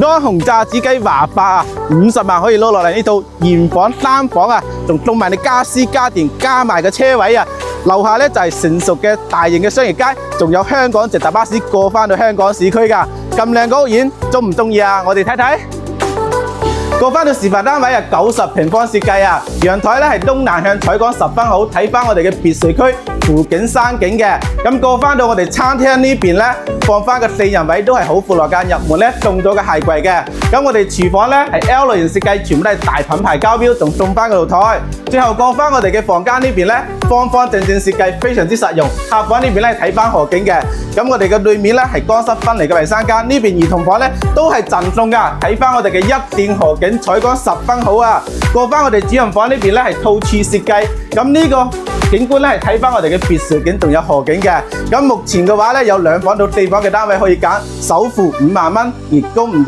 安紅炸子雞華發啊，50萬可以攞落嚟呢套現房單房啊，仲送埋你家私家電加埋個車位啊！樓下咧就係成熟嘅大型嘅商業街，仲有香港直達巴士過返到香港市區㗎。咁靚個屋苑，中唔中意啊？我哋睇睇。過返到示範單位啊，90平方設計啊，陽台咧係東南向採光十分好，睇返我哋嘅別墅區湖景山景嘅。咁過返到我哋餐廳呢邊咧，放返個4人位都係好闊落間，入門咧送咗個鞋櫃嘅。咁我哋廚房咧係 L 型設計，全部都係大品牌交標，仲送返個露台。最後過返我哋嘅房間呢邊咧，方方正正設計，非常之實用。客房呢邊咧睇返河景嘅。咁我哋嘅對面咧係乾濕分離嘅衞生間，呢邊兒童房咧都係贈送㗎。睇返我哋嘅一線河景，採光十分好啊！過返我哋主人房呢邊咧係套廁設計，咁呢個景觀咧係睇返我哋嘅別墅景，仲有河景嘅。咁目前嘅話咧有2房到4房嘅單位可以揀，首付5萬蚊，月供唔到。